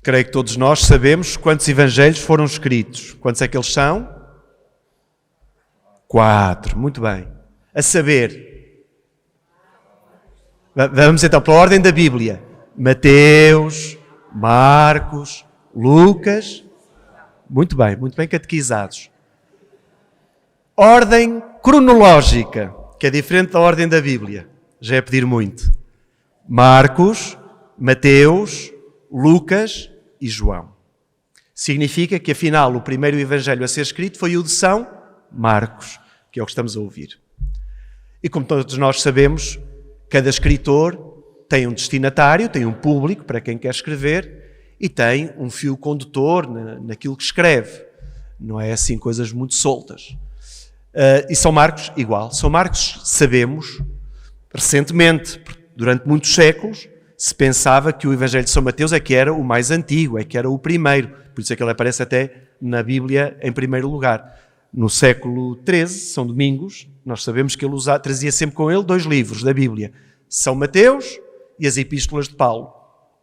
Creio que todos nós sabemos quantos evangelhos foram escritos. Quantos é que eles são? 4. Muito bem. A saber, vamos então pela ordem da Bíblia. Mateus, Marcos, Lucas. Muito bem catequizados. Ordem cronológica, que é diferente da ordem da Bíblia. Já é pedir muito. Marcos, Mateus, Lucas e João. Significa que, afinal, o primeiro evangelho a ser escrito foi o de São Marcos, que é o que estamos a ouvir. E como todos nós sabemos, cada escritor tem um destinatário, tem um público para quem quer escrever e tem um fio condutor naquilo que escreve. Não é assim coisas muito soltas. E São Marcos, igual. São Marcos, sabemos, recentemente, durante muitos séculos, se pensava que o Evangelho de São Mateus é que era o mais antigo, é que era o primeiro. Por isso é que ele aparece até na Bíblia em primeiro lugar. No século XIII, São Domingos, nós sabemos que ele trazia sempre com ele 2 livros da Bíblia. São Mateus e as Epístolas de Paulo.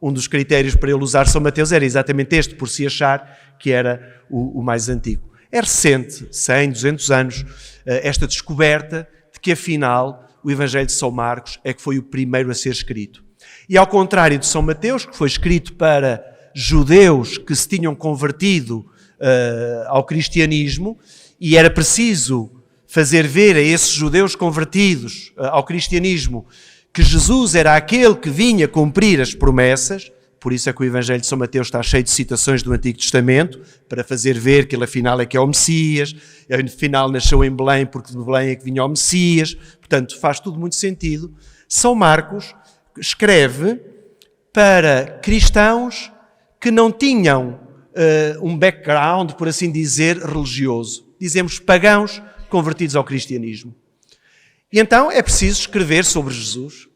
Um dos critérios para ele usar São Mateus era exatamente este, por se achar que era o mais antigo. É recente, 100, 200 anos, esta descoberta de que afinal o Evangelho de São Marcos é que foi o primeiro a ser escrito. E ao contrário de São Mateus, que foi escrito para judeus que se tinham convertido ao cristianismo, e era preciso fazer ver a esses judeus convertidos ao cristianismo que Jesus era aquele que vinha cumprir as promessas. Por isso é que o Evangelho de São Mateus está cheio de citações do Antigo Testamento, para fazer ver que ele afinal é que é o Messias, afinal nasceu em Belém porque de Belém é que vinha o Messias. Portanto, faz tudo muito sentido. São Marcos escreve para cristãos que não tinham um background, por assim dizer, religioso. Dizemos pagãos convertidos ao cristianismo. E então é preciso escrever sobre Jesus.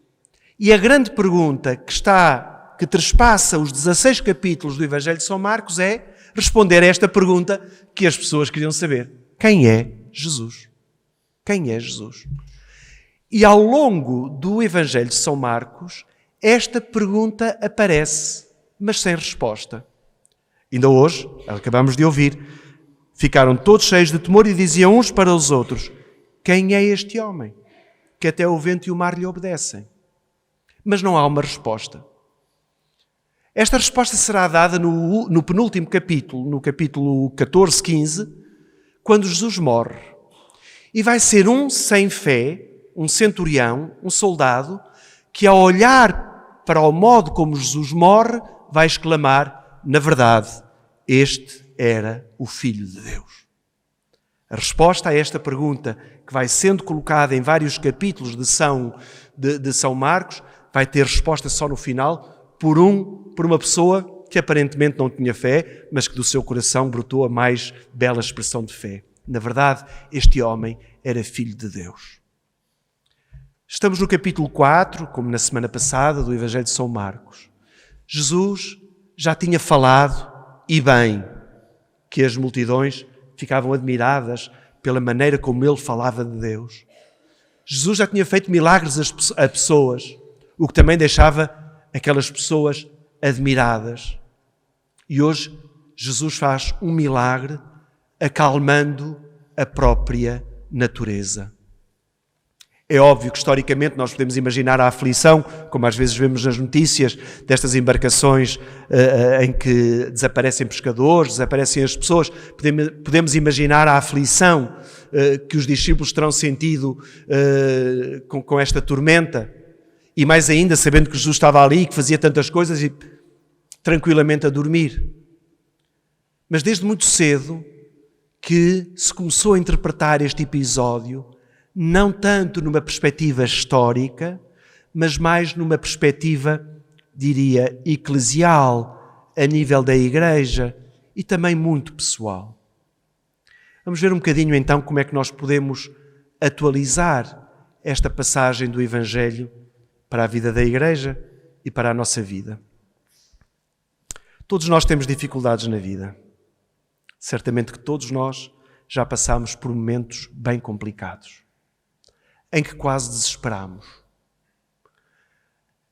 E a grande pergunta que trespassa os 16 capítulos do Evangelho de São Marcos é responder a esta pergunta que as pessoas queriam saber. Quem é Jesus? Quem é Jesus? E ao longo do Evangelho de São Marcos, esta pergunta aparece, mas sem resposta. Ainda hoje, acabamos de ouvir, ficaram todos cheios de temor e diziam uns para os outros: quem é este homem que até o vento e o mar lhe obedecem? Mas não há uma resposta. Esta resposta será dada no penúltimo capítulo, no capítulo 14, 15, quando Jesus morre. E vai ser um sem fé, um centurião, um soldado, que ao olhar para o modo como Jesus morre, vai exclamar: na verdade, este era o Filho de Deus. A resposta a esta pergunta, que vai sendo colocada em vários capítulos de São Marcos, vai ter resposta só no final por uma pessoa que aparentemente não tinha fé, mas que do seu coração brotou a mais bela expressão de fé. Na verdade, este homem era Filho de Deus. Estamos no capítulo 4, como na semana passada, do Evangelho de São Marcos. Jesus já tinha falado, e bem, que as multidões ficavam admiradas pela maneira como ele falava de Deus. Jesus já tinha feito milagres a pessoas, o que também deixava aquelas pessoas admiradas. E hoje Jesus faz um milagre acalmando a própria natureza. É óbvio que historicamente nós podemos imaginar a aflição, como às vezes vemos nas notícias, destas embarcações em que desaparecem pescadores, desaparecem as pessoas. Podemos imaginar a aflição que os discípulos terão sentido com esta tormenta. E mais ainda, sabendo que Jesus estava ali, que fazia tantas coisas e tranquilamente a dormir. Mas desde muito cedo que se começou a interpretar este episódio, não tanto numa perspectiva histórica, mas mais numa perspectiva, diria, eclesial, a nível da Igreja e também muito pessoal. Vamos ver um bocadinho então como é que nós podemos atualizar esta passagem do Evangelho para a vida da Igreja e para a nossa vida. Todos nós temos dificuldades na vida. Certamente que todos nós já passamos por momentos bem complicados, em que quase desesperamos,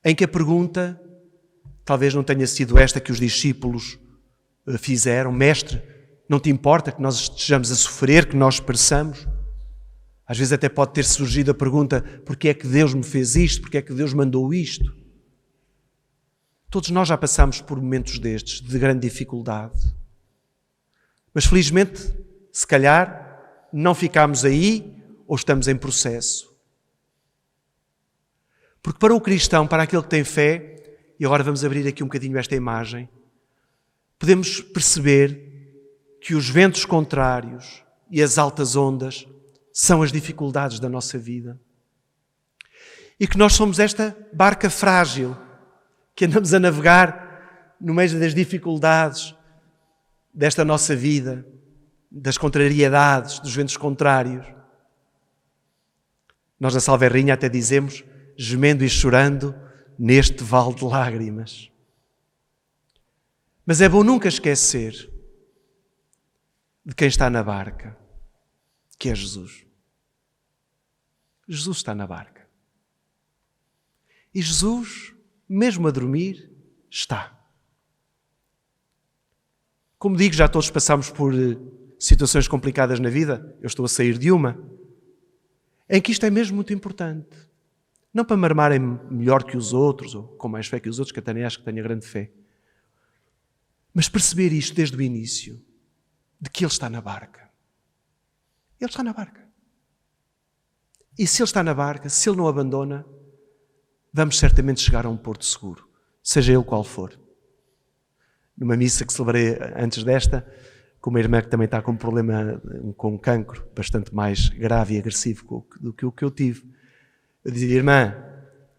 em que a pergunta Talvez não tenha sido esta que os discípulos fizeram. Mestre, não te importa que nós estejamos a sofrer, que nós pereçamos? Às vezes até pode ter surgido a pergunta: porquê é que Deus me fez isto? Porquê é que Deus mandou isto? Todos nós já passamos por momentos destes, de grande dificuldade. Mas felizmente, se calhar, não ficámos aí ou estamos em processo. Porque para o cristão, para aquele que tem fé, e agora vamos abrir aqui um bocadinho esta imagem, podemos perceber que os ventos contrários e as altas ondas são as dificuldades da nossa vida. E que nós somos esta barca frágil, que andamos a navegar no meio das dificuldades desta nossa vida, das contrariedades, dos ventos contrários. Nós na Salverrinha até dizemos: gemendo e chorando neste vale de lágrimas. Mas é bom nunca esquecer de quem está na barca, que é Jesus. Jesus está na barca. E Jesus, mesmo a dormir, está. Como digo, já todos passamos por situações complicadas na vida. Eu estou a sair de uma, em que isto é mesmo muito importante. Não para me armarem melhor que os outros, ou com mais fé que os outros, que até nem acho que tenha grande fé. Mas perceber isto desde o início, de que Ele está na barca. Ele está na barca. E se Ele está na barca, se Ele não abandona, vamos certamente chegar a um porto seguro, seja ele qual for. Numa missa que celebrei antes desta, com uma irmã que também está com um problema com cancro, bastante mais grave e agressivo do que o que eu tive. Eu dizia: irmã,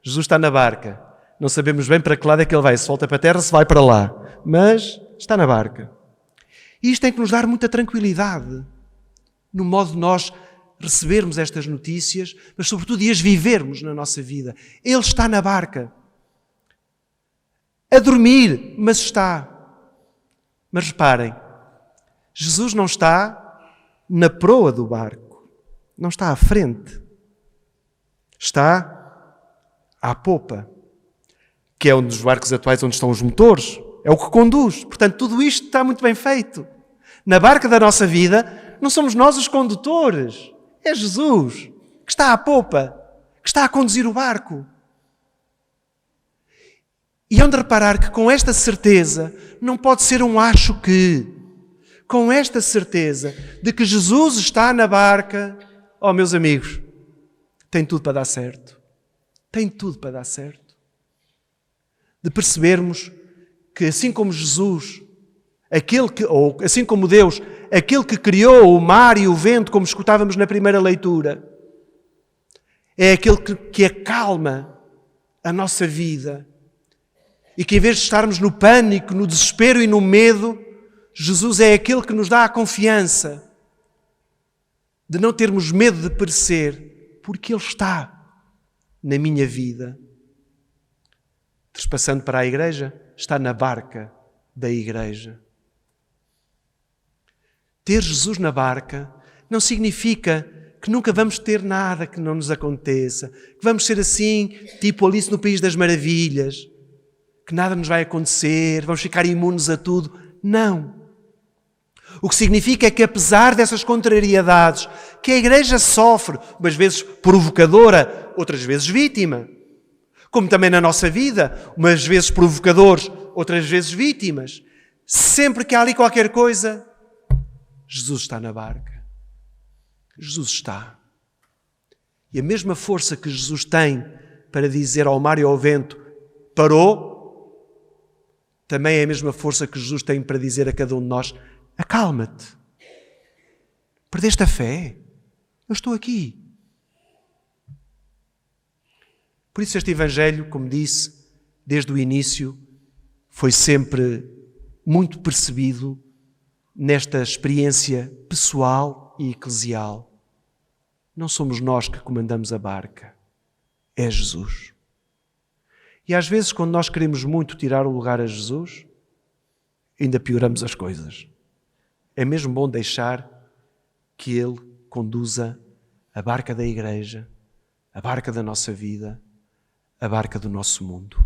Jesus está na barca, não sabemos bem para que lado é que Ele vai, se volta para a terra, se vai para lá, mas está na barca. E isto tem que nos dar muita tranquilidade, no modo de nós recebermos estas notícias, mas sobretudo de as vivermos na nossa vida. Ele está na barca, a dormir, mas está. Mas reparem, Jesus não está na proa do barco, não está à frente, está à popa, que é um dos barcos atuais onde estão os motores, é o que conduz. Portanto, tudo isto está muito bem feito. Na barca da nossa vida, não somos nós os condutores, é Jesus que está à popa, que está a conduzir o barco. E hão de reparar que com esta certeza, não pode ser um acho que, com esta certeza de que Jesus está na barca, oh meus amigos, tem tudo para dar certo. Tem tudo para dar certo. De percebermos que assim como Jesus, ou assim como Deus, aquele que criou o mar e o vento, como escutávamos na primeira leitura, é aquele que acalma a nossa vida. E que em vez de estarmos no pânico, no desespero e no medo, Jesus é aquele que nos dá a confiança de não termos medo de perecer, porque Ele está na minha vida. Trespassando para a igreja, está na barca da igreja. Ter Jesus na barca não significa que nunca vamos ter nada que não nos aconteça, que vamos ser assim, tipo Alice no País das Maravilhas, que nada nos vai acontecer, vamos ficar imunes a tudo. Não. O que significa é que apesar dessas contrariedades que a igreja sofre, umas vezes provocadora, outras vezes vítima, como também na nossa vida, umas vezes provocadores, outras vezes vítimas, sempre que há ali qualquer coisa, Jesus está na barca. Jesus está. E a mesma força que Jesus tem para dizer ao mar e ao vento: parou, também é a mesma força que Jesus tem para dizer a cada um de nós: acalma-te. Perdeste a fé? Eu estou aqui. Por isso este Evangelho, como disse, desde o início, foi sempre muito percebido nesta experiência pessoal e eclesial. Não somos nós que comandamos a barca, é Jesus. E às vezes, quando nós queremos muito tirar o lugar a Jesus, ainda pioramos as coisas. É mesmo bom deixar que Ele conduza a barca da igreja, a barca da nossa vida, a barca do nosso mundo.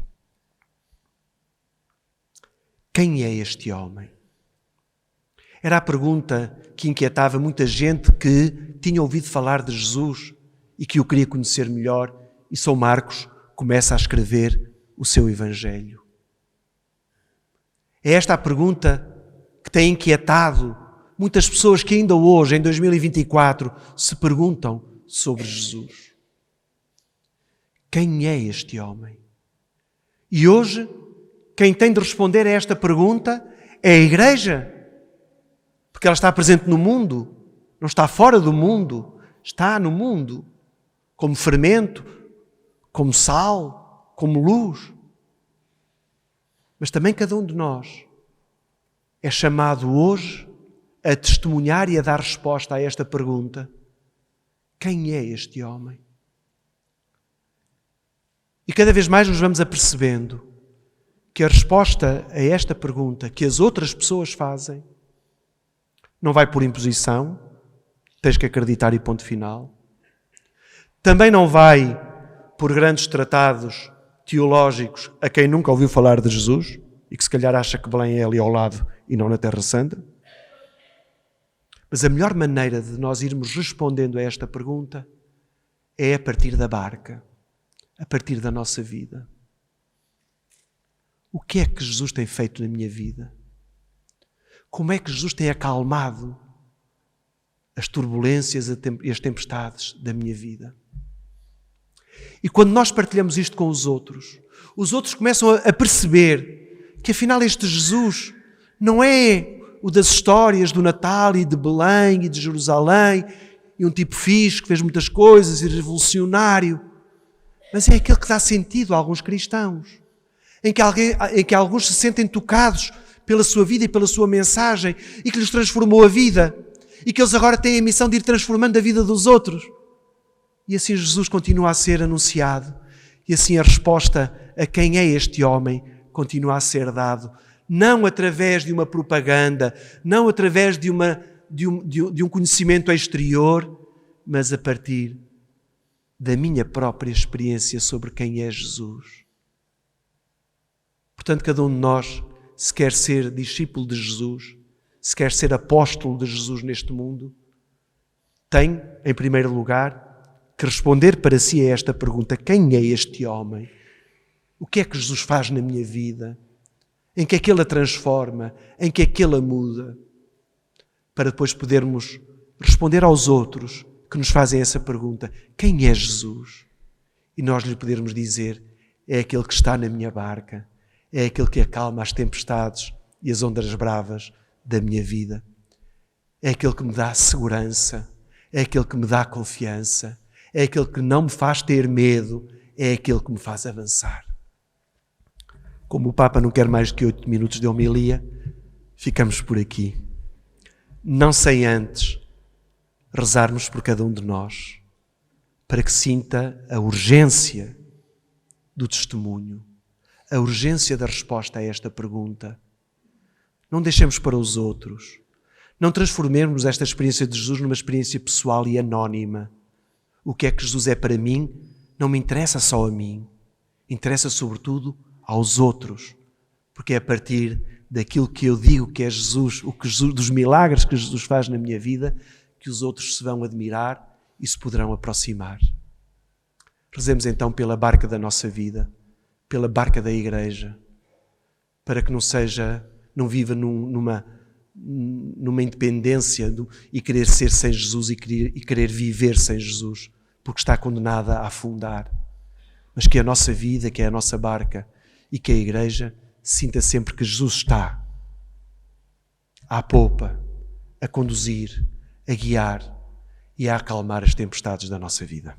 Quem é este homem? Era a pergunta que inquietava muita gente que tinha ouvido falar de Jesus e que o queria conhecer melhor, e São Marcos começa a escrever o seu Evangelho. É esta a pergunta que tem inquietado muitas pessoas que ainda hoje, em 2024, se perguntam sobre Jesus. Quem é este homem? E hoje, quem tem de responder a esta pergunta é a Igreja, porque ela está presente no mundo, não está fora do mundo, está no mundo, como fermento, como sal, como luz. Mas também cada um de nós é chamado hoje a testemunhar e a dar resposta a esta pergunta. Quem é este homem? E cada vez mais nos vamos apercebendo que a resposta a esta pergunta que as outras pessoas fazem não vai por imposição, tens que acreditar e ponto final. Também não vai por grandes tratados teológicos a quem nunca ouviu falar de Jesus e que se calhar acha que Belém é ali ao lado e não na Terra Santa. Mas a melhor maneira de nós irmos respondendo a esta pergunta é a partir da barca, a partir da nossa vida. O que é que Jesus tem feito na minha vida? Como é que Jesus tem acalmado as turbulências e as tempestades da minha vida? E quando nós partilhamos isto com os outros começam a perceber que afinal este Jesus não é o das histórias do Natal e de Belém e de Jerusalém e um tipo fixe que fez muitas coisas e revolucionário, mas é aquele que dá sentido a alguns cristãos, em que alguns se sentem tocados pela sua vida e pela sua mensagem e que lhes transformou a vida e que eles agora têm a missão de ir transformando a vida dos outros. E assim Jesus continua a ser anunciado e assim a resposta a quem é este homem continua a ser dado, não através de uma propaganda, não através de um conhecimento exterior, mas a partir da minha própria experiência sobre quem é Jesus. Portanto, cada um de nós, se quer ser discípulo de Jesus, se quer ser apóstolo de Jesus neste mundo, tem, em primeiro lugar, que responder para si a esta pergunta: quem é este homem? O que é que Jesus faz na minha vida? Em que é que Ele a transforma? Em que é que Ele a muda? Para depois podermos responder aos outros que nos fazem essa pergunta: quem é Jesus? E nós lhe podermos dizer: é aquele que está na minha barca, é aquele que acalma as tempestades e as ondas bravas da minha vida, é aquele que me dá segurança, é aquele que me dá confiança, é aquele que não me faz ter medo, é aquele que me faz avançar. Como o Papa não quer mais que 8 minutos de homilia, ficamos por aqui. Não sem antes rezarmos por cada um de nós, para que sinta a urgência do testemunho, a urgência da resposta a esta pergunta. Não deixemos para os outros. Não transformemos esta experiência de Jesus numa experiência pessoal e anónima. O que é que Jesus é para mim não me interessa só a mim. Interessa sobretudo aos outros. Porque é a partir daquilo que eu digo que é Jesus, dos milagres que Jesus faz na minha vida, que os outros se vão admirar e se poderão aproximar. Rezemos então pela barca da nossa vida, pela barca da Igreja, para que não viva numa independência e querer ser sem Jesus e querer viver sem Jesus, porque está condenada a afundar. Mas que a nossa vida, que é a nossa barca e que a Igreja sinta sempre que Jesus está à popa, a conduzir, a guiar e a acalmar as tempestades da nossa vida.